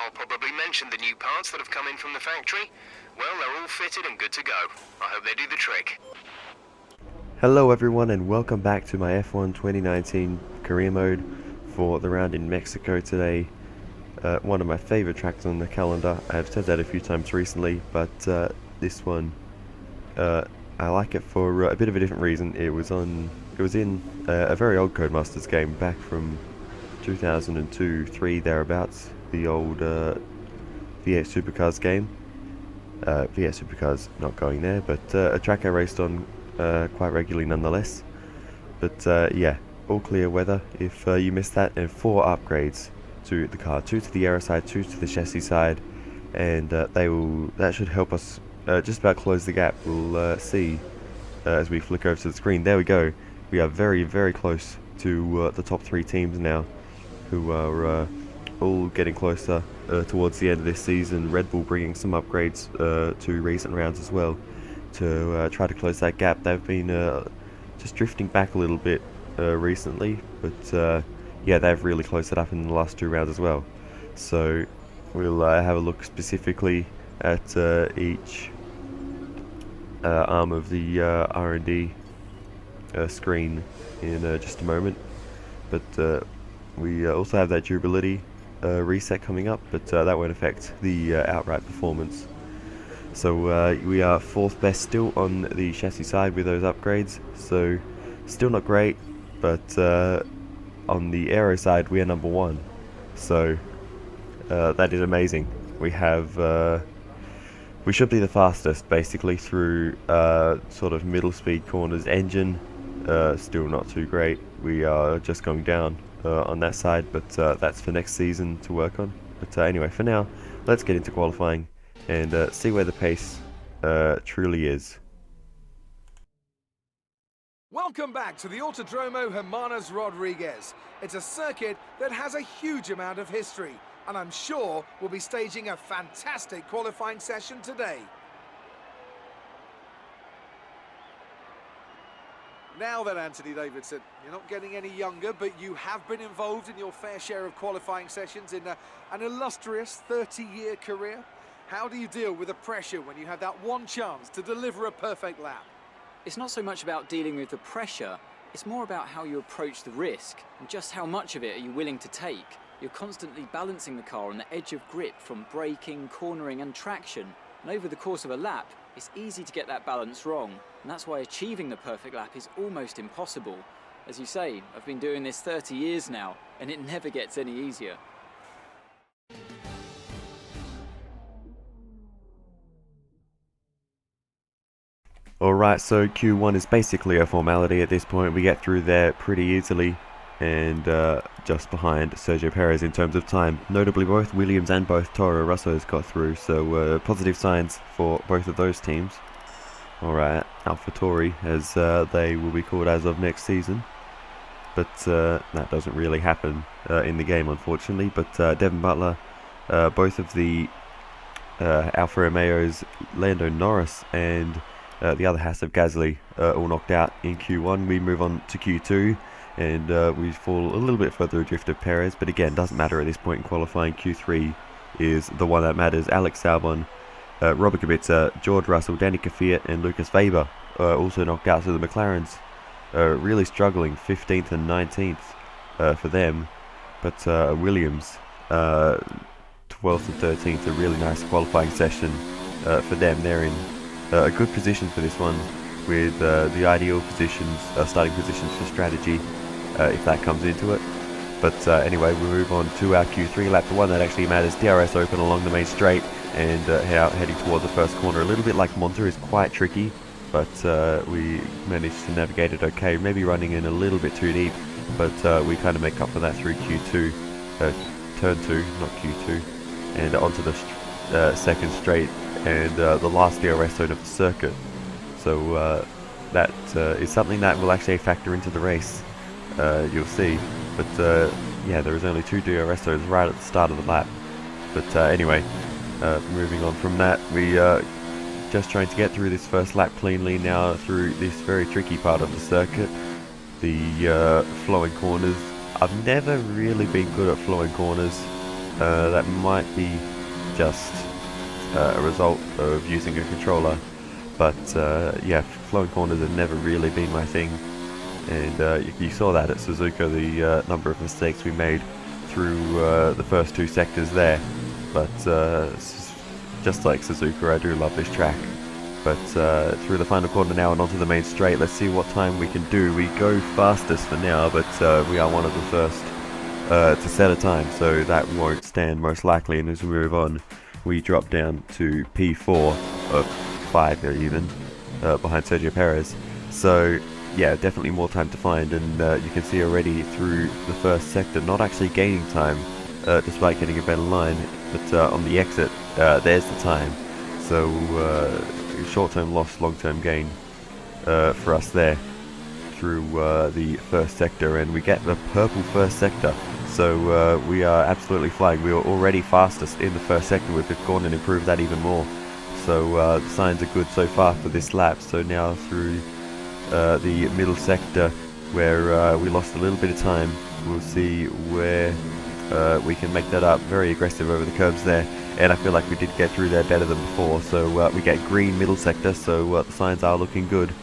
I'll probably mention the new parts that have come in from the factory. Well, they're all fitted and good to go. I hope they do the trick. Hello everyone and welcome back to my F1 2019 career mode for the round in Mexico today. One of my favourite tracks on the calendar. I've said that a few times recently, but this one I like it for a bit of a different reason. It was in a very old Codemasters game back from 2002-3 thereabouts, the old V8 Supercars game. V8 Supercars not going there, but a track I raced on quite regularly nonetheless. But yeah, all clear weather if you missed that, and 4 upgrades to the car, 2 to the aero side, 2 to the chassis side, and that should help us just about close the gap. We'll see as we flick over to the screen. There we go. We are very, very close to the top 3 teams now, who are all getting closer towards the end of this season. Red Bull bringing some upgrades to recent rounds as well to try to close that gap. They've been just drifting back a little bit recently, but yeah, they've really closed it up in the last 2 rounds as well. So we'll have a look specifically at each arm of the R&D screen in just a moment. But we also have that durability reset coming up, but that won't affect the outright performance. So we are 4th best still on the chassis side with those upgrades, so still not great, but on the aero side we are number 1, so that is amazing. We have we should be the fastest basically through sort of middle speed corners. Engine still not too great. We are just going down on that side, but that's for next season to work on. But anyway, for now, let's get into qualifying and see where the pace truly is. Welcome back to the Autodromo Hermanos Rodriguez. It's a circuit that has a huge amount of history, and I'm sure we'll be staging a fantastic qualifying session today. Now then, Anthony Davidson, you're not getting any younger, but you have been involved in your fair share of qualifying sessions in an illustrious 30-year career. How do you deal with the pressure when you have that one chance to deliver a perfect lap? It's not so much about dealing with the pressure, it's more about how you approach the risk and just how much of it are you willing to take. You're constantly balancing the car on the edge of grip from braking, cornering and traction, and over the course of a lap it's easy to get that balance wrong, and that's why achieving the perfect lap is almost impossible. As you say, I've been doing this 30 years now and it never gets any easier. Alright, so Q1 is basically a formality at this point. We get through there pretty easily, and just behind Sergio Perez in terms of time. Notably, both Williams and both Toro Rosso's got through, so positive signs for both of those teams. Alright, AlphaTauri, as they will be called as of next season. But that doesn't really happen in the game, unfortunately. But Devin Butler, both of the Alfa Romeos, Lando Norris and the other Haas of Gasly all knocked out in Q1. We move on to Q2 and we fall a little bit further adrift of Perez, but again, doesn't matter at this point in qualifying. Q3 is the one that matters. Alex Albon, Robert Kubica, George Russell, Danny Kvyat and Lucas Weber also knocked out, so the McLarens really struggling, 15th and 19th for them, but Williams 12th and 13th, a really nice qualifying session for them. They're in a good position for this one, with the ideal positions, starting positions for strategy, if that comes into it. But anyway, we move on to our Q3 lap, the one that actually matters. DRS open along the main straight and heading toward the first corner. A little bit like Monza, is quite tricky, but we managed to navigate it okay. Maybe running in a little bit too deep, but we kind of make up for that through Q2, turn 2, not Q2, and onto the second straight and the last DRS zone of the circuit. So that is something that will actually factor into the race, you'll see. But yeah, there is only 2 DRS zones right at the start of the lap. But anyway, moving on from that, we just trying to get through this first lap cleanly now through this very tricky part of the circuit. The flowing corners. I've never really been good at flowing corners. That might be just a result of using a controller, but yeah, flowing corners have never really been my thing, and you saw that at Suzuka, the number of mistakes we made through the first two sectors there. But just like Suzuka, I do love this track. But through the final corner now and onto the main straight, let's see what time we can do. We go fastest for now, but we are one of the first to set a time, so that won't stand most likely, and as we move on we drop down to P4, or 5 even, behind Sergio Perez. So yeah, definitely more time to find, and you can see already through the first sector not actually gaining time despite getting a better line, but on the exit there's the time. So short-term loss, long-term gain for us there through the first sector, and we get the purple first sector. So we are absolutely flying. We were already fastest in the first sector. We've gone and improved that even more. So the signs are good so far for this lap. So now through the middle sector, where we lost a little bit of time, we'll see where we can make that up. Very aggressive over the curbs there, and I feel like we did get through there better than before. So we get green middle sector, so the signs are looking good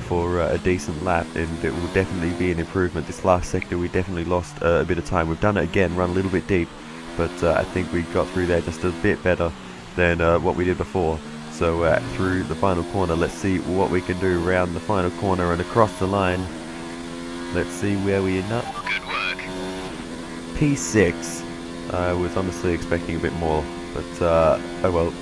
for a decent lap, and it will definitely be an improvement. This last sector we definitely lost a bit of time. We've done it again, run a little bit deep, but I think we got through there just a bit better than what we did before. So through the final corner, let's see what we can do around the final corner and across the line. Let's see where we end up. Good work. P6. I was honestly expecting a bit more, but oh well.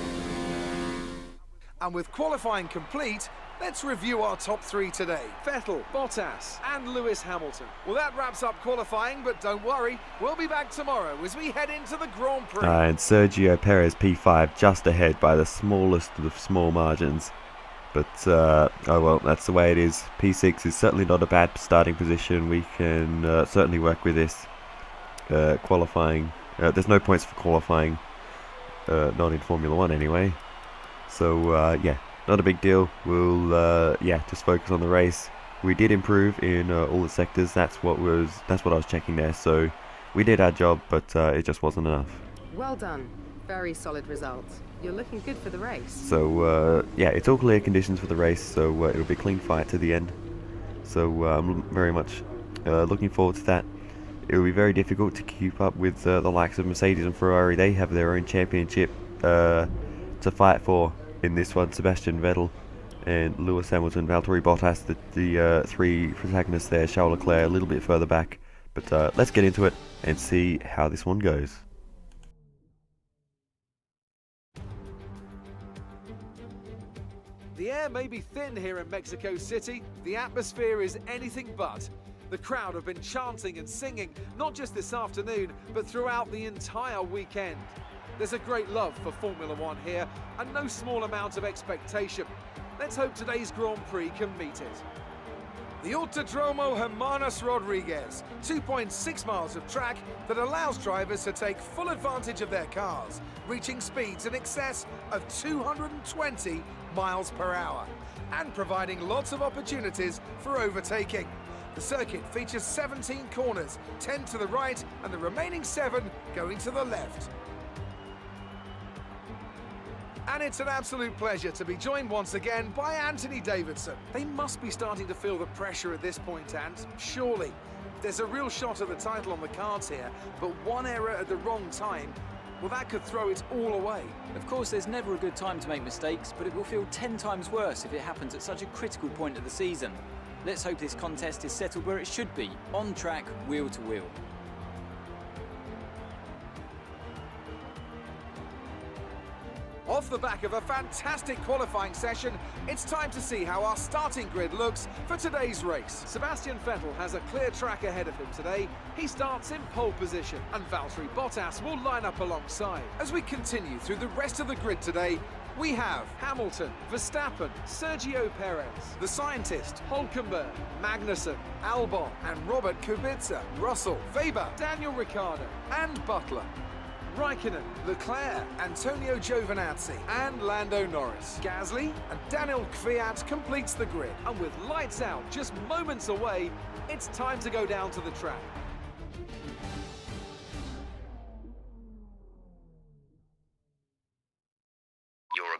And with qualifying complete, let's review our top three today. Vettel, Bottas and Lewis Hamilton. Well, that wraps up qualifying, but don't worry, we'll be back tomorrow as we head into the Grand Prix. And Sergio Perez P5, just ahead by the smallest of small margins. But oh well, that's the way it is. P6 is certainly not a bad starting position. We can certainly work with this. Qualifying, there's no points for qualifying, not in Formula 1 anyway. So yeah, not a big deal. We'll yeah, just focus on the race. We did improve in all the sectors. That's what I was checking there. So we did our job, but it just wasn't enough. Well done. Very solid results. You're looking good for the race. So yeah, it's all clear conditions for the race. So it'll be a clean fight to the end. So I'm very much looking forward to that. It will be very difficult to keep up with the likes of Mercedes and Ferrari. They have their own championship to fight for in this one. Sebastian Vettel and Lewis Hamilton, Valtteri Bottas, the three protagonists there. Charles Leclerc a little bit further back. But let's get into it and see how this one goes. The air may be thin here in Mexico City. The atmosphere is anything but. The crowd have been chanting and singing, not just this afternoon, but throughout the entire weekend. There's a great love for Formula One here, and no small amount of expectation. Let's hope today's Grand Prix can meet it. The Autodromo Hermanos Rodriguez, 2.6 miles of track that allows drivers to take full advantage of their cars, reaching speeds in excess of 220 miles per hour, and providing lots of opportunities for overtaking. The circuit features 17 corners, 10 to the right and the remaining 7 going to the left. And it's an absolute pleasure to be joined once again by Anthony Davidson. They must be starting to feel the pressure at this point, Ant. Surely. There's a real shot at the title on the cards here, but one error at the wrong time, well, that could throw it all away. Of course, there's never a good time to make mistakes, but it will feel 10 times worse if it happens at such a critical point of the season. Let's hope this contest is settled where it should be, on track, wheel to wheel. Off the back of a fantastic qualifying session, it's time to see how our starting grid looks for today's race. Sebastian Vettel has a clear track ahead of him today. He starts in pole position, and Valtteri Bottas will line up alongside. As we continue through the rest of the grid today, we have Hamilton, Verstappen, Sergio Perez, the scientist, Hülkenberg, Magnussen, Albon and Robert Kubica, Russell, Weber, Daniel Ricciardo and Butler, Raikkonen, Leclerc, Antonio Giovinazzi and Lando Norris. Gasly and Daniel Kvyat completes the grid. And with lights out just moments away, it's time to go down to the track.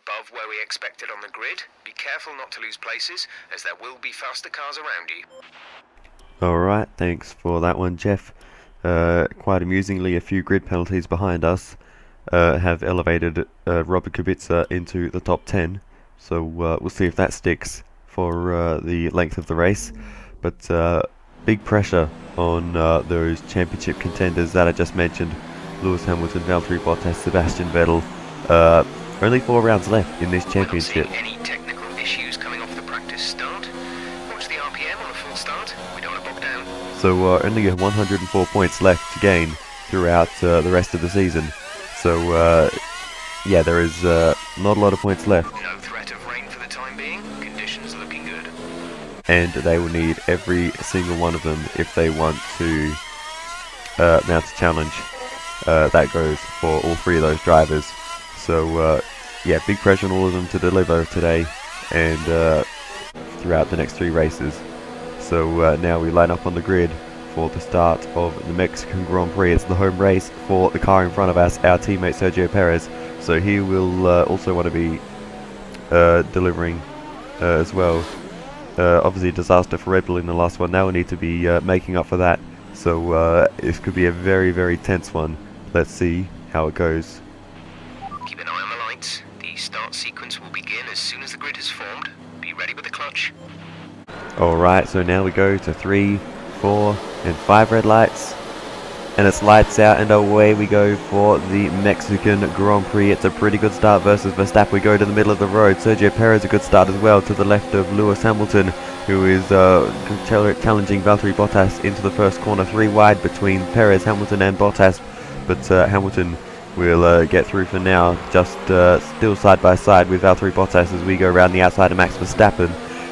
above where we expected on the grid. Be careful not to lose places, as there will be faster cars around you. Alright, thanks for that one, Jeff. Quite amusingly, a few grid penalties behind us have elevated Robert Kubica into the top 10. So we'll see if that sticks for the length of the race. But big pressure on those championship contenders that I just mentioned. Lewis Hamilton, Valtteri Bottas, Sebastian Vettel. Only 4 rounds left in this championship. We're not seeing any technical issues coming off the practice start. Watch the RPM on a full start. We don't want to bog down. So only 104 points left to gain throughout the rest of the season. So yeah, there is not a lot of points left. No threat of rain for the time being. Conditions are looking good. And they will need every single one of them if they want to mount a challenge. That goes for all 3 of those drivers. So yeah, big pressure on all of them to deliver today and throughout the next 3 races. So now we line up on the grid for the start of the Mexican Grand Prix. It's the home race for the car in front of us, our teammate Sergio Perez. So he will also want to be delivering as well. Obviously a disaster for Red Bull in the last one. Now we need to be making up for that. So this could be a very, very tense one. Let's see how it goes. Keep an eye on the lights. The start sequence will begin as soon as the grid is formed. Be ready with the clutch. Alright, so now we go to 3, 4 and 5 red lights. And it's lights out and away we go for the Mexican Grand Prix. It's a pretty good start versus Verstappen. We go to the middle of the road. Sergio Perez a good start as well to the left of Lewis Hamilton, who is challenging Valtteri Bottas into the first corner. 3 wide between Perez, Hamilton and Bottas. But Hamilton will get through for now, just still side by side with Valtteri Bottas as we go around the outside of Max Verstappen.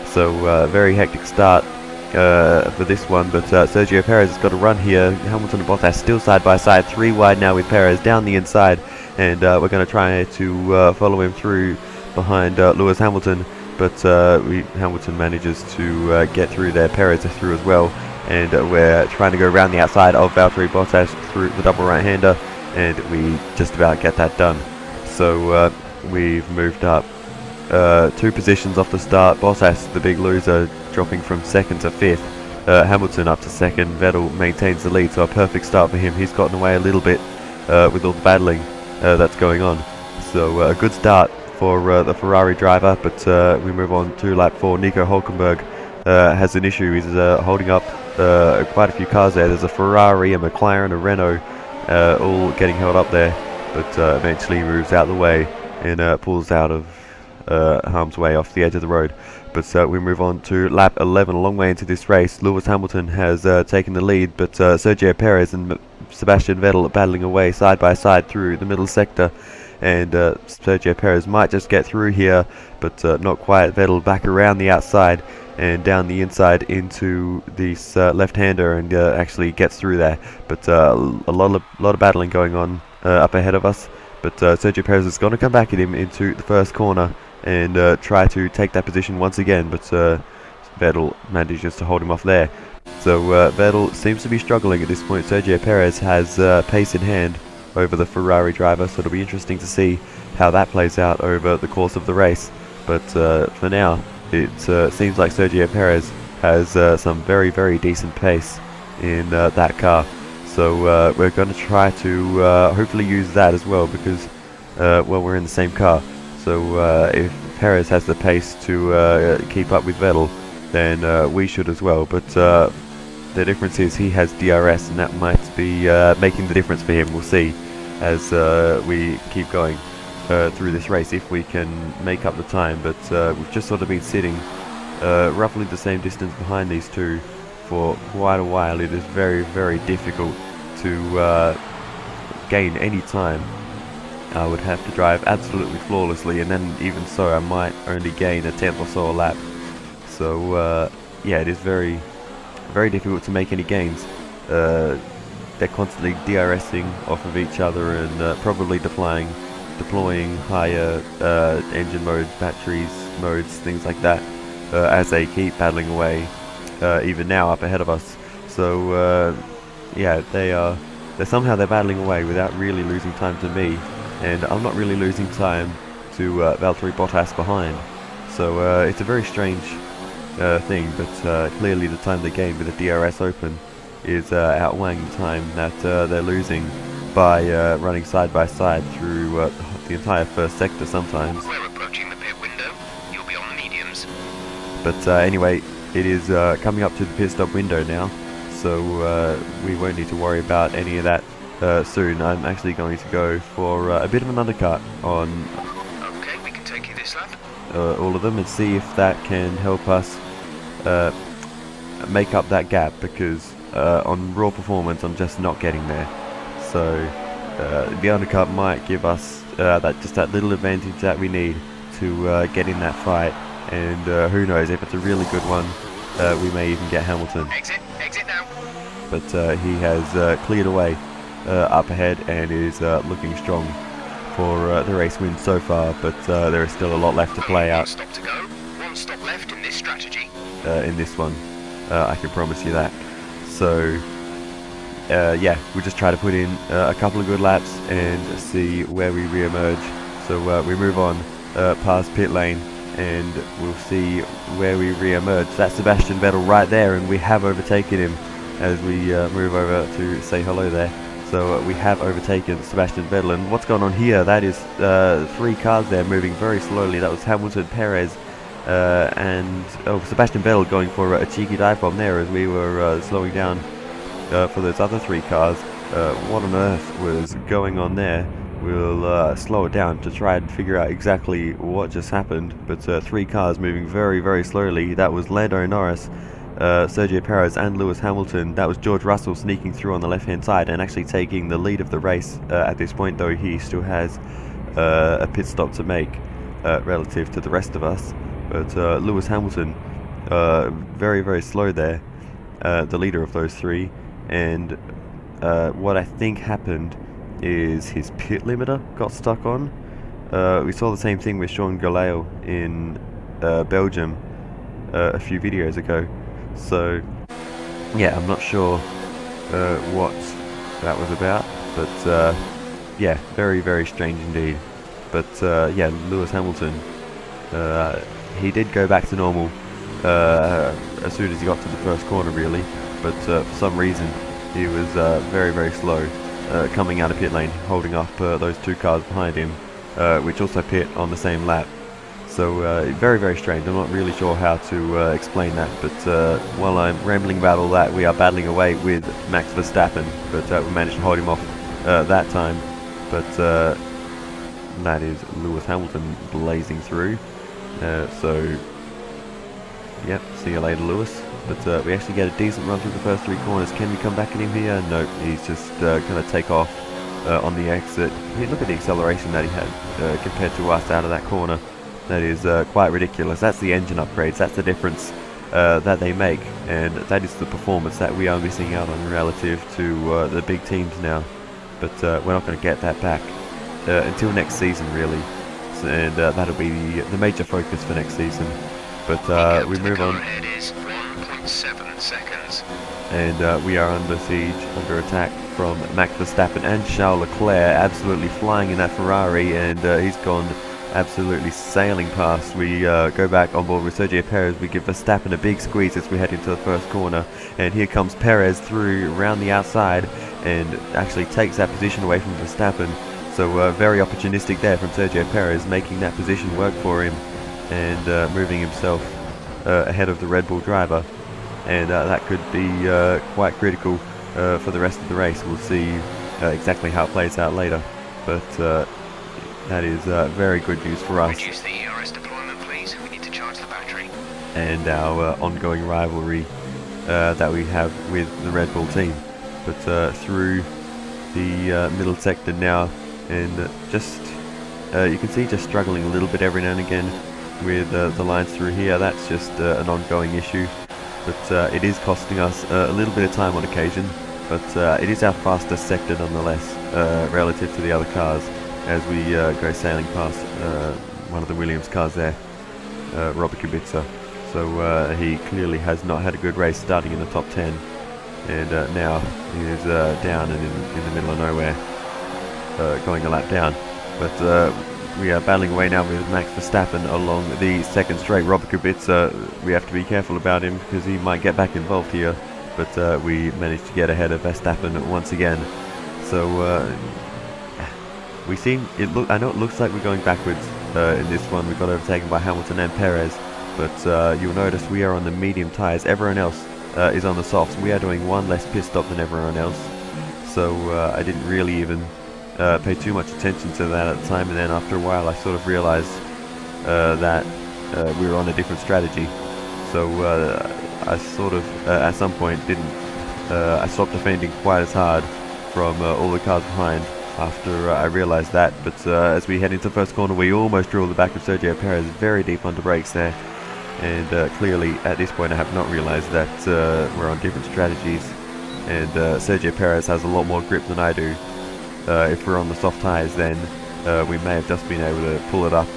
So very hectic start for this one, but Sergio Perez has got a run here. Hamilton and Bottas still side by side, 3 wide now with Perez down the inside, and we're going to try to follow him through behind Lewis Hamilton, but Hamilton manages to get through there, Perez is through as well, and we're trying to go around the outside of Valtteri Bottas through the double right-hander, and we just about get that done. So we've moved up 2 positions off the start. Bottas, the big loser, dropping from 2nd to 5th. Hamilton up to 2nd. Vettel maintains the lead, so a perfect start for him. He's gotten away a little bit with all the battling that's going on. So a good start for the Ferrari driver, but we move on to lap 4. Nico Hulkenberg has an issue. He's holding up quite a few cars there. There's a Ferrari, a McLaren, a Renault, all getting held up there, but eventually moves out of the way and pulls out of harm's way off the edge of the road. But we move on to lap 11, a long way into this race. Lewis Hamilton has taken the lead, but Sergio Perez and Sebastian Vettel are battling away side by side through the middle sector, and Sergio Perez might just get through here, but not quite. Vettel back around the outside and down the inside into this left-hander and actually gets through there, but a lot of battling going on up ahead of us. But Sergio Perez is going to come back at him into the first corner and try to take that position once again, but Vettel manages to hold him off there. So Vettel seems to be struggling at this point. Sergio Perez has pace in hand over the Ferrari driver, so it'll be interesting to see how that plays out over the course of the race. But for now, it seems like Sergio Perez has some very, very decent pace in that car. So we're going to try to hopefully use that as well, because well, we're in the same car. So if Perez has the pace to keep up with Vettel, then we should as well. But the difference is he has DRS, and that might be making the difference for him. We'll see as we keep going through this race if we can make up the time. But we've just sort of been sitting roughly the same distance behind these two for quite a while. It is very, very difficult to gain any time. I would have to drive absolutely flawlessly, and then even so I might only gain a 10th or so a lap. So yeah, it is very, very difficult to make any gains. They're constantly DRSing off of each other and probably deploying higher engine modes, batteries modes, things like that, as they keep battling away, even now up ahead of us. So yeah, they're battling away without really losing time to me, and I'm not really losing time to Valtteri Bottas behind. So it's a very strange thing, but clearly the time they gained with the DRS open is outweighing the time that they're losing by running side by side through the entire first sector sometimes. We're approaching the pit window. You'll be on the mediums. But anyway, it is coming up to the pit stop window now, so we won't need to worry about any of that soon. I'm actually going to go for a bit of an undercut on Okay, we can take you this lap. all of them and see if that can help us make up that gap, because on raw performance I'm just not getting there. So the undercut might give us that little advantage that we need to get in that fight, and who knows, if it's a really good one, we may even get Hamilton. Exit now. But he has cleared away up ahead and is looking strong for the race win so far, but there is still a lot left to play One out stop to go. One stop left in this strategy. in this one. I can promise you that. So yeah, we'll just try to put in a couple of good laps and see where we re-emerge. So we move on past pit lane and we'll see where we re-emerge. That's Sebastian Vettel right there, and we have overtaken him as we move over to say hello there. So we have overtaken Sebastian Vettel, and what's going on here, that is 3 cars there moving very slowly. That was Hamilton, Perez, and Sebastian Vettel going for a cheeky dive bomb there as we were slowing down for those other 3 cars. What on earth was going on there? We'll slow it down to try and figure out exactly what just happened, but 3 cars moving very, very slowly. That was Lando Norris, Sergio Perez and Lewis Hamilton. That was George Russell sneaking through on the left hand side and actually taking the lead of the race at this point, though he still has a pit stop to make relative to the rest of us. But Lewis Hamilton very, very slow there, the leader of those 3, and what I think happened is his pit limiter got stuck on. We saw the same thing with Sean Galeo in Belgium a few videos ago. So yeah, I'm not sure what that was about, but yeah, very, very strange indeed. But yeah, Lewis Hamilton, he did go back to normal as soon as he got to the first corner really, but for some reason he was very, very slow coming out of pit lane, holding up those 2 cars behind him, which also pit on the same lap. So very, very strange. I'm not really sure how to explain that, but while I'm rambling about all that, we are battling away with Max Verstappen, but we managed to hold him off that time. But that is Lewis Hamilton blazing through. So yep, see you later, Lewis. But we actually get a decent run through the first 3 corners. Can we come back at him here? Nope, he's just going to take off on the exit. Hey, look at the acceleration that he had compared to us out of that corner. That is quite ridiculous. That's the engine upgrades, that's the difference that they make, and that is the performance that we are missing out on relative to the big teams now. But we're not going to get that back until next season really, so, and that'll be the major focus for next season. But we move on. Ahead is 1.7 seconds. And we are under siege, under attack from Max Verstappen and Charles Leclerc, absolutely flying in that Ferrari, and he's gone absolutely sailing past. We go back on board with Sergio Perez. We give Verstappen a big squeeze as we head into the first corner, and here comes Perez through around the outside and actually takes that position away from Verstappen. So very opportunistic there from Sergio Perez, making that position work for him and moving himself ahead of the Red Bull driver, and that could be quite critical for the rest of the race. We'll see exactly how it plays out later, but that is very good news for us. Reduce the ERS deployment, please. We need to charge the battery. And our ongoing rivalry that we have with the Red Bull team. But through the middle sector now, and just you can see just struggling a little bit every now and again with the lines through here. That's just an ongoing issue, but it is costing us a little bit of time on occasion. But it is our fastest sector nonetheless relative to the other cars, as we go sailing past one of the Williams cars there, Robert Kubica. So he clearly has not had a good race starting in the top 10, and now he is down and in the middle of nowhere, going a lap down. But we are battling away now with Max Verstappen along the second straight. Robert Kubica, we have to be careful about him because he might get back involved here, but we managed to get ahead of Verstappen once again. So I know it looks like we're going backwards in this one. We got overtaken by Hamilton and Perez, but you'll notice we are on the medium tyres. Everyone else is on the softs. We are doing one less pit stop than everyone else, so I didn't really even pay too much attention to that at the time, and then after a while I sort of realized that we were on a different strategy. So I sort of at some point I stopped defending quite as hard from all the cars behind after I realized that. But as we head into the first corner, we almost drew the back of Sergio Perez very deep under brakes there, and clearly at this point I have not realized that we're on different strategies, and Sergio Perez has a lot more grip than I do. If we're on the soft tyres, then we may have just been able to pull it up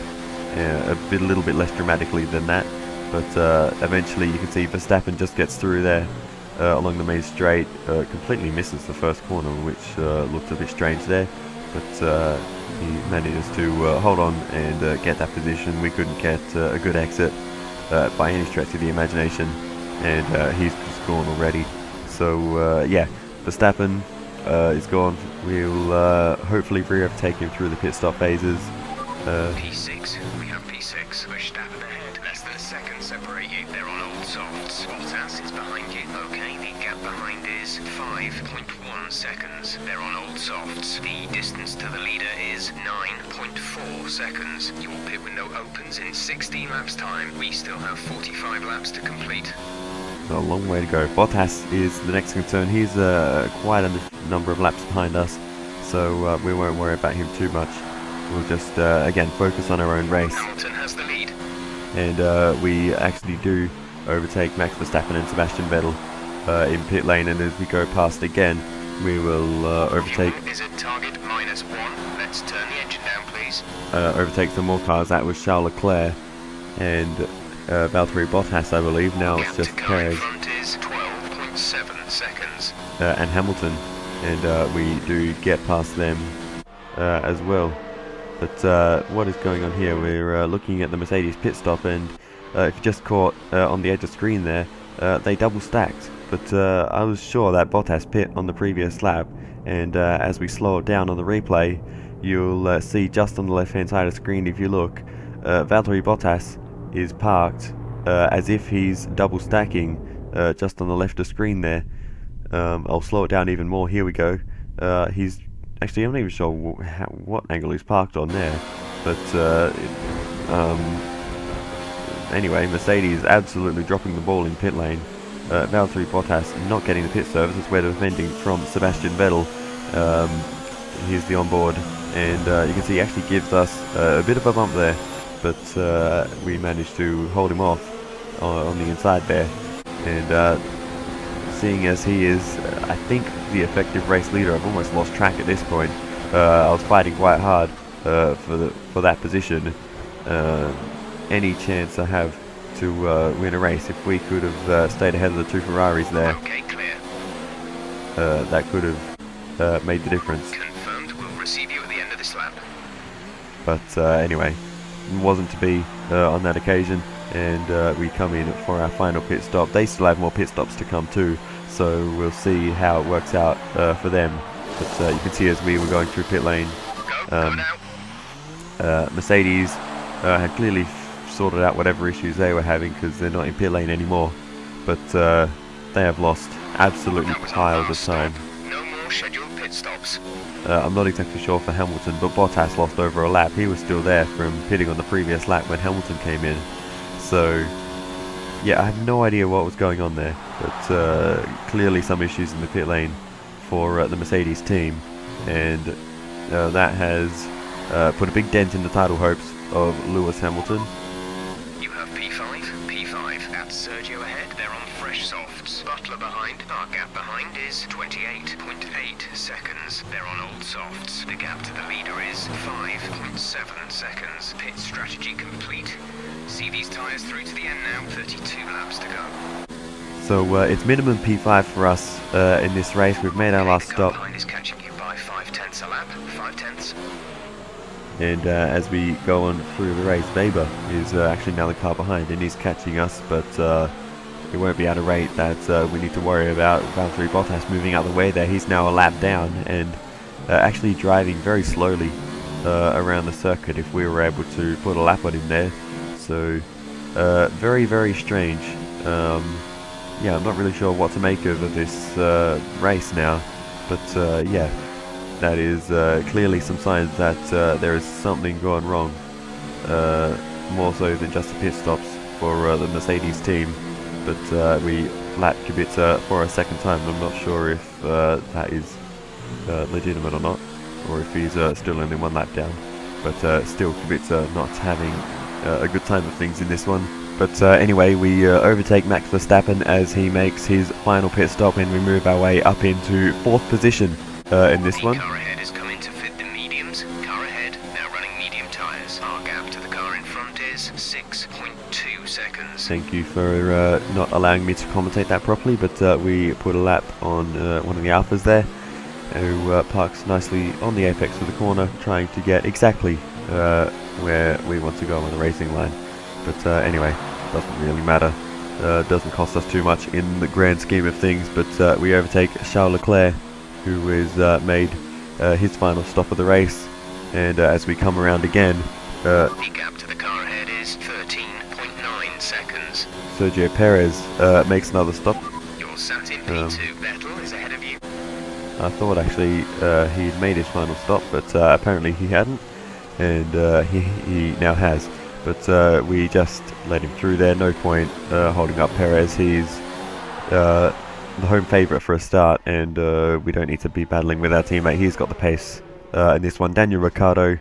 a little bit less dramatically than that, but eventually you can see Verstappen just gets through there along the main straight, completely misses the first corner, which looked a bit strange there, but he manages to hold on and get that position. We couldn't get a good exit by any stretch of the imagination, and he's just gone already. So yeah, Verstappen is gone. We'll hopefully overtake him through the pit stop phases. P6, we have P6. Verstappen ahead. Less than a second separate you. They're on old softs. Bottas is behind you. Okay, the gap behind is 5.1 seconds. They're on old softs. The distance to the leader is 9.4 seconds. Your pit window opens in 16 laps time. We still have 45 laps to complete. A long way to go. Bottas is the next concern. He's quite a number of laps behind us, so we won't worry about him too much. We'll just again focus on our own race. Hamilton has the lead, and we actually do overtake Max Verstappen and Sebastian Vettel in pit lane, and as we go past again, we will overtake. Is it target -1? Let's turn the engine down, please. Overtake some more cars. That was Charles Leclerc and Valtteri Bottas, I believe. Now it's just Perez. In front is 12.7 seconds. And Hamilton, and we do get past them as well. But what is going on here? We're looking at the Mercedes pit stop, and if you just caught on the edge of the screen there, they double stacked. But I was sure that Bottas pit on the previous lap, and as we slow it down on the replay, you'll see just on the left hand side of the screen, if you look, Valtteri Bottas is parked as if he's double stacking just on the left of screen there. I'll slow it down even more. Here we go. He's actually, I'm not even sure what angle he's parked on there, but anyway, Mercedes absolutely dropping the ball in pit lane. Valtteri Bottas not getting the pit service as we're defending from Sebastian Vettel. Here's the onboard, and you can see he actually gives us a bit of a bump there, but we managed to hold him off on the inside there, and seeing as he is, I think, the effective race leader, I've almost lost track at this point. I was fighting quite hard for that position. Any chance I have to win a race, if we could have stayed ahead of the two Ferraris there, Okay, clear. that could have made the difference. Confirmed. We'll receive you at the end of this lap. But anyway, wasn't to be on that occasion, and we come in for our final pit stop. They still have more pit stops to come too, so we'll see how it works out for them. But you can see as we were going through pit lane, Go now. Mercedes had clearly sorted out whatever issues they were having, because they're not in pit lane anymore, but they have lost absolutely That was our piles of last time. stop. No more scheduled pit stops. I'm not exactly sure for Hamilton, but Bottas lost over a lap. He was still there from pitting on the previous lap when Hamilton came in. So, yeah, I have no idea what was going on there, but clearly some issues in the pit lane for the Mercedes team, and that has put a big dent in the title hopes of Lewis Hamilton. You have P5. P5. That's Sergio ahead. They're on fresh softs. Butler behind. Our gap behind is 28.8 seconds. They're on old softs. The gap to the leader is 5.7 seconds. Pit strategy complete. See these tyres through to the end now. 32 laps to go. So it's minimum P5 for us in this race. We've made our last The car stop. behind is catching you by 0.5 a lap. 0.5. And as we go on through the race, Weber is actually now the car behind, and he's catching us, but it won't be at a rate that we need to worry about. Valtteri Bottas moving out the way there. He's now a lap down and actually driving very slowly around the circuit if we were able to put a lap on him there. So very, very strange. Yeah, I'm not really sure what to make of this race now, but yeah, that is clearly some signs that there is something going wrong, more so than just the pit stops for the Mercedes team. But we lapped Kubica for a second time. I'm not sure if that is legitimate or not, or if he's still only one lap down. But still, Kubica not having a good time of things in this one. But anyway, we overtake Max Verstappen as he makes his final pit stop, and we move our way up into 4th position in this one. Car ahead is coming to fit the mediums. Car ahead, now running medium tyres. Our gap to the car in front is 6.2 seconds. Thank you for not allowing me to commentate that properly, but we put a lap on one of the Alphas there, who parks nicely on the apex of the corner, trying to get exactly where we want to go on the racing line. But anyway, doesn't really matter. Doesn't cost us too much in the grand scheme of things. But we overtake Charles Leclerc, who has made his final stop of the race. And as we come around again, the gap to the car ahead is 13.9 seconds. Sergio Perez makes another stop. You're sat in P2. Vettel is ahead of you. I thought actually he'd made his final stop, but apparently he hadn't, and he now has. But we just let him through there, no point holding up Perez. He's the home favourite for a start, and we don't need to be battling with our teammate. He's got the pace in this one. Daniel Ricciardo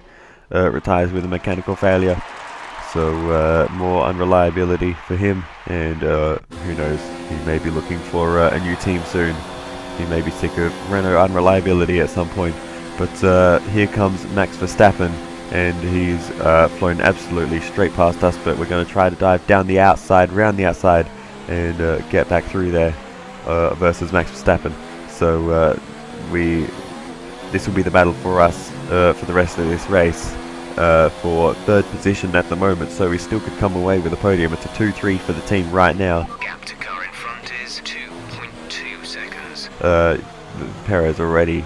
retires with a mechanical failure, so more unreliability for him, and who knows, he may be looking for a new team soon. He may be sick of Renault unreliability at some point. But here comes Max Verstappen, and he's flown absolutely straight past us, but we're going to try to dive down the outside, round the outside, and get back through there versus Max Verstappen. So this will be the battle for us for the rest of this race for 3rd position at the moment, so we still could come away with a podium. It's a 2-3 for the team right now. Gap to car in front is 2.2 seconds. Perez already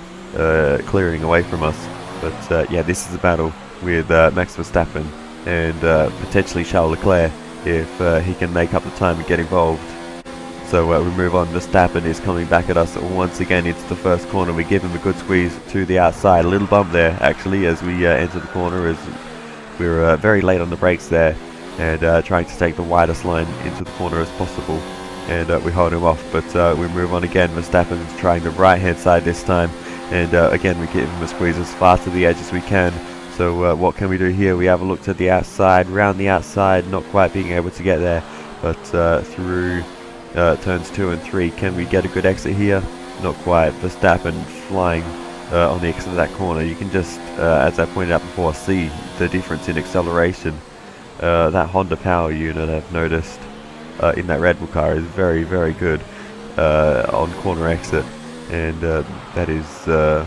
clearing away from us, but yeah, this is a battle with Max Verstappen and potentially Charles Leclerc if he can make up the time and get involved. So we move on. Verstappen is coming back at us once again into the first corner. We give him a good squeeze to the outside. A little bump there actually as we enter the corner, as we were very late on the brakes there, and trying to take the widest line into the corner as possible, and we hold him off. But we move on again. Verstappen's trying the right hand side this time, and again we give him a squeeze as far to the edge as we can. So what can we do here? We have a look to the outside, round the outside, not quite being able to get there, but through turns 2 and 3. Can we get a good exit here? Not quite. Verstappen flying on the exit of that corner. You can just, as I pointed out before, see the difference in acceleration. That Honda power unit, I've noticed, in that Red Bull car is very, very good on corner exit, and that is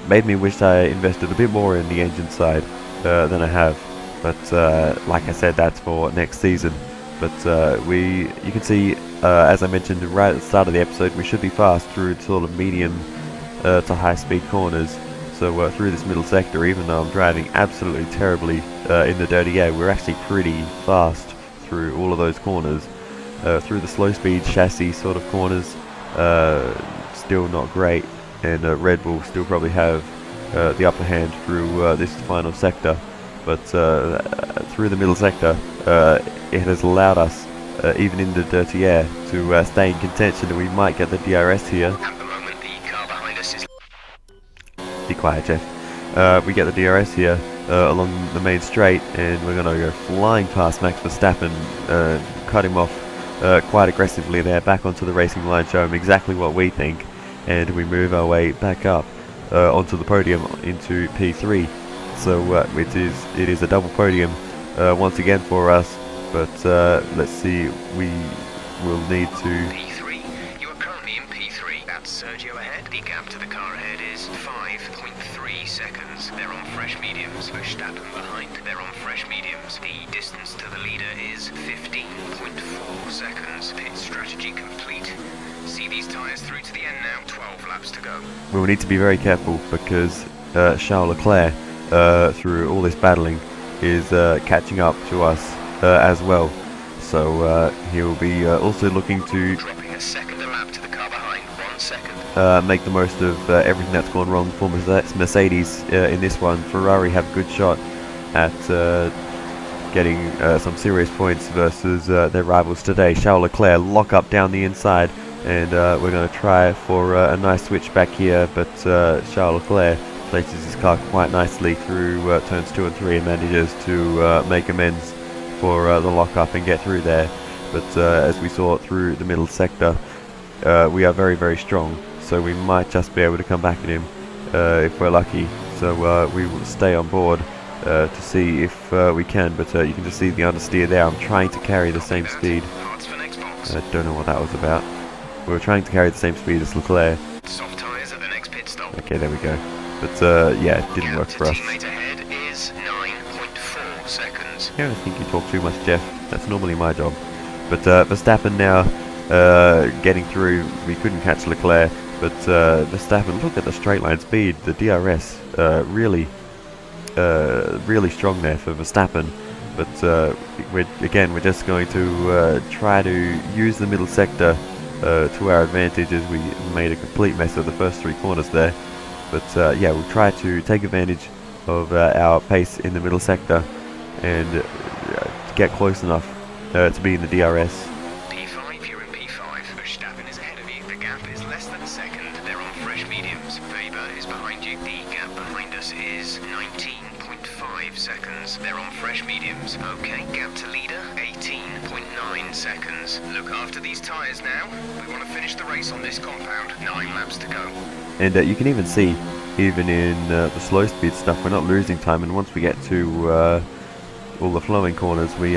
made me wish I invested a bit more in the engine side than I have. But like I said, that's for next season. But you can see, as I mentioned right at the start of the episode, we should be fast through sort of medium to high speed corners. So through this middle sector, even though I'm driving absolutely terribly in the dirty air, we're actually pretty fast through all of those corners. Through the slow speed chassis sort of corners, still not great, and Red Bull still probably have the upper hand through this final sector. But through the middle sector, it has allowed us, even in the dirty air, to stay in contention, and we might get the DRS here. At the moment, the car behind us is... Be quiet, Jeff. We get the DRS here along the main straight, and we're going to go flying past Max Verstappen, cut him off quite aggressively there, back onto the racing line, show him exactly what we think, and we move our way back up onto the podium into P3. So it is a double podium once again for us, but let's see, we will need to... P3, you are currently in P3. That's Sergio ahead. The gap to the car ahead is 5.3 seconds. seconds. They're on fresh mediums. Verstappen behind. They're on fresh mediums. The distance to the leader is 15.4 seconds. Pit strategy complete. See these tyres through to the end now. 12 laps to go. We'll need to be very careful because Charles Leclerc, through all this battling, is catching up to us as well. So he'll be also looking to Dropping a second a lap to the car behind. 1 second. make the most of everything that's gone wrong for Mercedes in this one. Ferrari have a good shot at getting some serious points versus their rivals today. Charles Leclerc lock up down the inside, and we're going to try for a nice switch back here, but Charles Leclerc places his car quite nicely through turns 2 and 3 and manages to make amends for the lock-up and get through there. But as we saw through the middle sector, we are very, very strong, so we might just be able to come back at him if we're lucky. So we will stay on board to see if we can, but you can just see the understeer there. I'm trying to carry the same speed. I don't know what that was about. We were trying to carry the same speed as Leclerc. Soft tyres at the next pit stop. Okay, there we go. But yeah, it didn't work for us. Teammate ahead is 9.4 seconds. Yeah, I think you talk too much, Jeff. That's normally my job. But Verstappen now getting through. We couldn't catch Leclerc, but Verstappen, look at the straight line speed. The DRS really strong there for Verstappen. But we're just going to try to use the middle sector to our advantage, as we made a complete mess of the first 3 corners there. But yeah, we'll try to take advantage of our pace in the middle sector and get close enough to be in the DRS. P5, you're in P5. Verstappen is ahead of you. The gap is less than a second. They're on fresh mediums. Weber is behind you. The gap behind us is 19.5 seconds. They're on fresh mediums. Okay, gap to leader, 18.9 seconds. Look after these tyres now. We want to finish the race on this compound. 9 laps to go. And you can even see, even in the slow speed stuff, we're not losing time. And once we get to all the flowing corners, we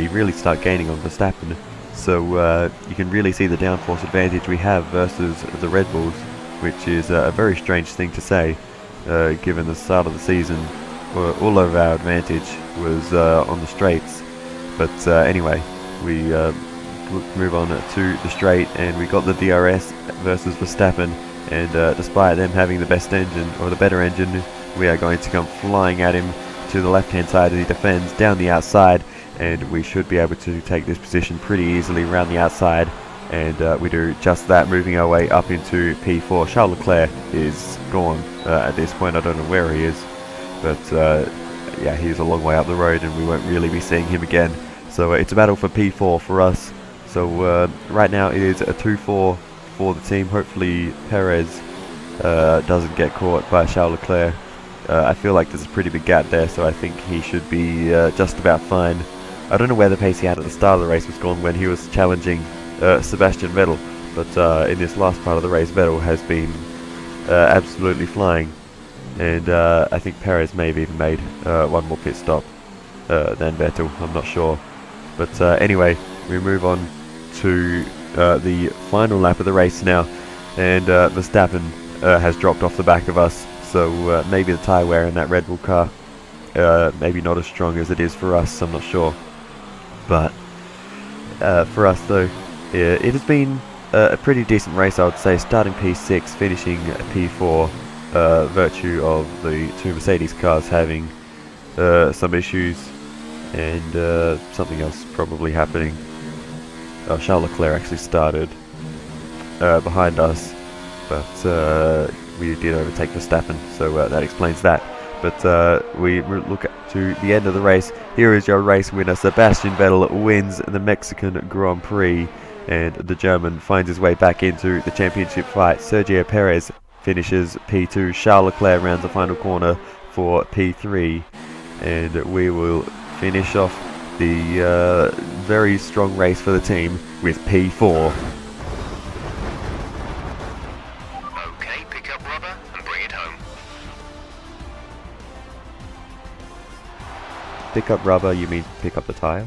really start gaining on Verstappen. So you can really see the downforce advantage we have versus the Red Bulls, which is a very strange thing to say, given the start of the season. All of our advantage was on the straights. But anyway, we move on to the straight, and we got the DRS versus Verstappen. And despite them having the best engine, or the better engine, we are going to come flying at him to the left hand side as he defends down the outside, and we should be able to take this position pretty easily around the outside, and we do just that, moving our way up into P4. Charles Leclerc is gone at this point. I don't know where he is, but yeah, he's a long way up the road and we won't really be seeing him again. So it's a battle for P4 for us. So right now it is a 2-4 for the team. Hopefully Perez doesn't get caught by Charles Leclerc. I feel like there's a pretty big gap there, so I think he should be just about fine. I don't know where the pace he had at the start of the race was gone when he was challenging Sebastian Vettel, but in this last part of the race, Vettel has been absolutely flying, and I think Perez may have even made one more pit stop than Vettel. I'm not sure, but anyway, we move on to the final lap of the race now, and Verstappen has dropped off the back of us, so maybe the tyre wear in that Red Bull car maybe not as strong as it is for us, I'm not sure. But for us though, it has been a pretty decent race, I would say, starting P6, finishing P4, virtue of the 2 Mercedes cars having some issues, and something else probably happening. Charles Leclerc actually started behind us, but we did overtake Verstappen, so that explains that. But we look to the end of the race. Here is your race winner. Sebastian Vettel wins the Mexican Grand Prix, and the German finds his way back into the championship fight. Sergio Perez finishes P2. Charles Leclerc rounds the final corner for P3, and we will finish off the very strong race for the team with P4. Okay, pick up rubber and bring it home. Pick up rubber, you mean pick up the tyre?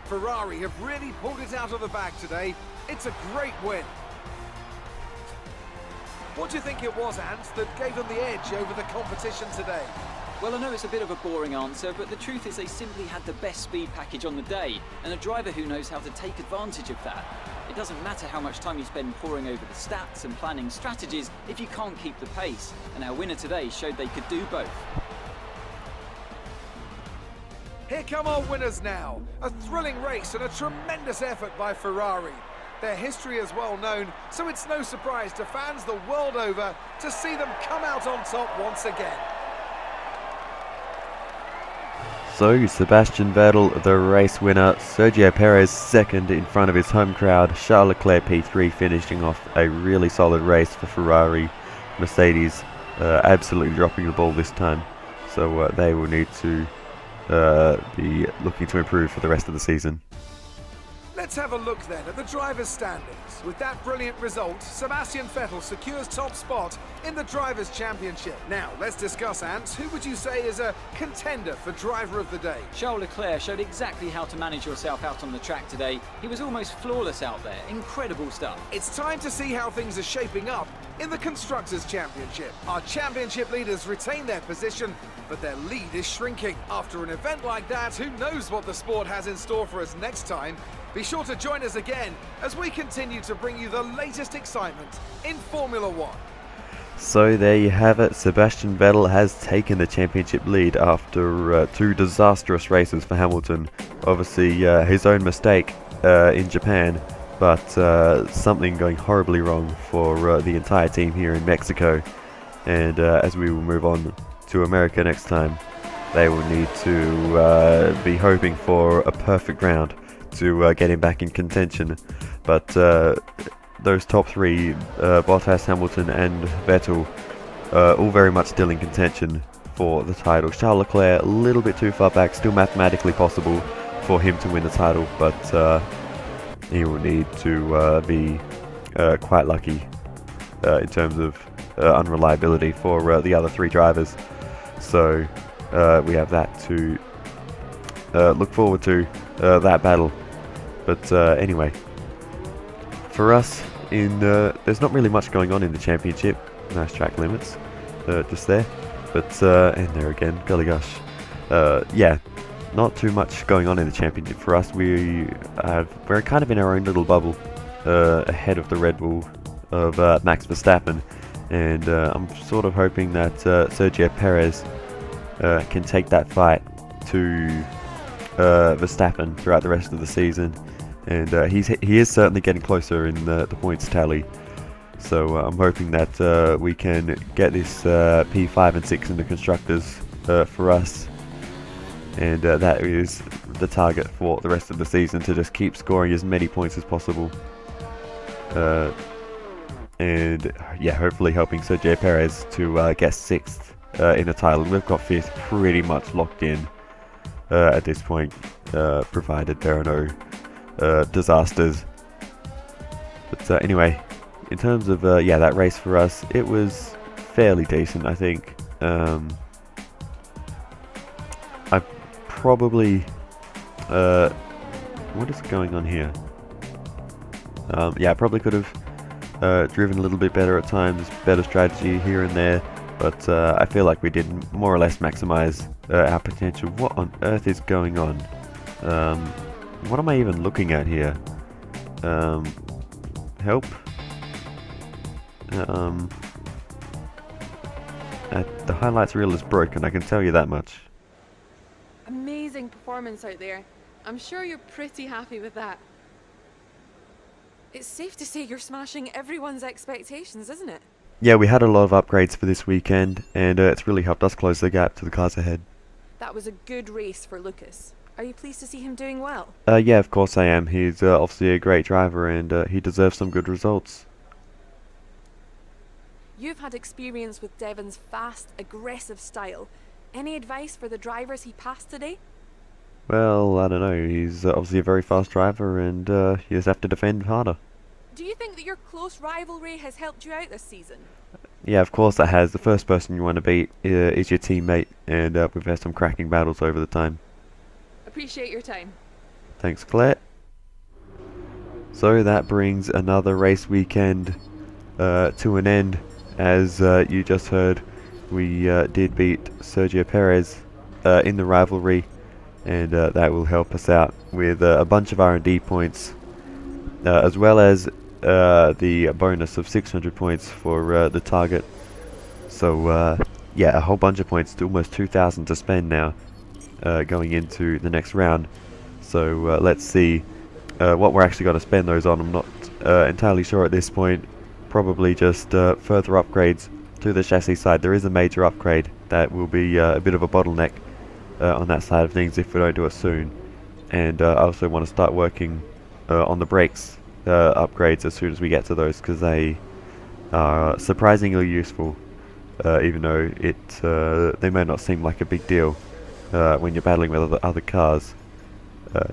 Ferrari have really pulled it out of the bag today. It's a great win. What do you think it was, Ant, that gave them the edge over the competition today? Well, I know it's a bit of a boring answer, but the truth is they simply had the best speed package on the day, and a driver who knows how to take advantage of that. It doesn't matter how much time you spend poring over the stats and planning strategies if you can't keep the pace, and our winner today showed they could do both. Here come our winners now. A thrilling race and a tremendous effort by Ferrari. Their history is well known, so it's no surprise to fans the world over to see them come out on top once again. So, Sebastian Vettel, the race winner, Sergio Perez second in front of his home crowd, Charles Leclerc P3 finishing off a really solid race for Ferrari. Mercedes absolutely dropping the ball this time, so they will need to be looking to improve for the rest of the season. Let's have a look then at the drivers' standings. With that brilliant result, Sebastian Vettel secures top spot in the Drivers' Championship. Now, let's discuss, Ant. Who would you say is a contender for Driver of the Day? Charles Leclerc showed exactly how to manage yourself out on the track today. He was almost flawless out there. Incredible stuff. It's time to see how things are shaping up in the Constructors' Championship. Our championship leaders retain their position, but their lead is shrinking. After an event like that, who knows what the sport has in store for us next time? Be sure to join us again as we continue to bring you the latest excitement in Formula One. So there you have it, Sebastian Vettel has taken the championship lead after two disastrous races for Hamilton. Obviously his own mistake in Japan, but something going horribly wrong for the entire team here in Mexico. And as we will move on to America next time, they will need to be hoping for a perfect round to get him back in contention. But those top three, Bottas, Hamilton and Vettel, all very much still in contention for the title. Charles Leclerc a little bit too far back, still mathematically possible for him to win the title, but he will need to be quite lucky in terms of unreliability for the other three drivers. So we have that to look forward to, that battle. But anyway, for us, there's not really much going on in the championship. Nice track limits, just there. But and there again, golly gosh, yeah, not too much going on in the championship for us. We're kind of in our own little bubble, ahead of the Red Bull of Max Verstappen, and I'm sort of hoping that Sergio Perez can take that fight to Verstappen throughout the rest of the season. And he is certainly getting closer in the points tally, so I'm hoping that we can get this P5 and 6 in the Constructors for us, and that is the target for the rest of the season, to just keep scoring as many points as possible, and yeah, hopefully helping Sergio Perez to get 6th in the title. We've got 5th pretty much locked in at this point, provided there are no disasters. But anyway, in terms of yeah, that race for us, it was fairly decent, I think. I probably what is going on here? Yeah, I probably could have driven a little bit better at times, better strategy here and there, but I feel like we did more or less maximize our potential. What on earth is going on? What am I even looking at here? Help? The highlights reel is broken, I can tell you that much. Amazing performance out there. I'm sure you're pretty happy with that. It's safe to say you're smashing everyone's expectations, isn't it? Yeah, we had a lot of upgrades for this weekend, and it's really helped us close the gap to the cars ahead. That was a good race for Lucas. Are you pleased to see him doing well? Yeah, of course I am. He's obviously a great driver, and he deserves some good results. You've had experience with Devon's fast, aggressive style. Any advice for the drivers he passed today? Well, I don't know. He's obviously a very fast driver, and you just have to defend harder. Do you think that your close rivalry has helped you out this season? Yeah, of course it has. The first person you want to beat is your teammate, and we've had some cracking battles over the time. Appreciate your time. Thanks, Claire. So that brings another race weekend to an end. as you just heard, we did beat Sergio Perez in the rivalry, and that will help us out with a bunch of R&D points, as well as the bonus of 600 points for the target. So yeah, a whole bunch of points, almost 2,000 to spend now going into the next round. So let's see what we're actually going to spend those on. I'm not entirely sure at this point. Probably just further upgrades to the chassis side. There is a major upgrade that will be a bit of a bottleneck on that side of things if we don't do it soon. And I also want to start working on the brakes upgrades as soon as we get to those, because they are surprisingly useful, even though they may not seem like a big deal when you're battling with other cars.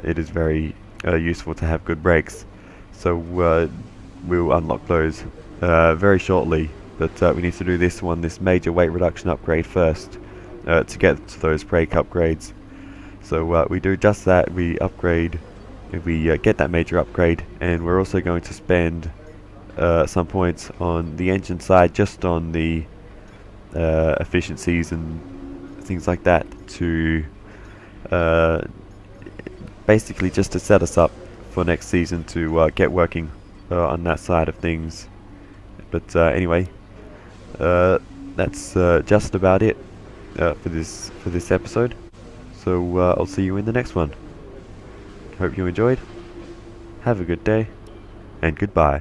It is very useful to have good brakes. So we'll unlock those very shortly, but we need to do this major weight reduction upgrade first to get to those brake upgrades. So we do just that. We upgrade, we get that major upgrade, and we're also going to spend some points on the engine side, just on the efficiencies and things like that, to basically just to set us up for next season to get working on that side of things. But anyway, that's just about it for this episode. So I'll see you in the next one. Hope you enjoyed. Have a good day, and goodbye.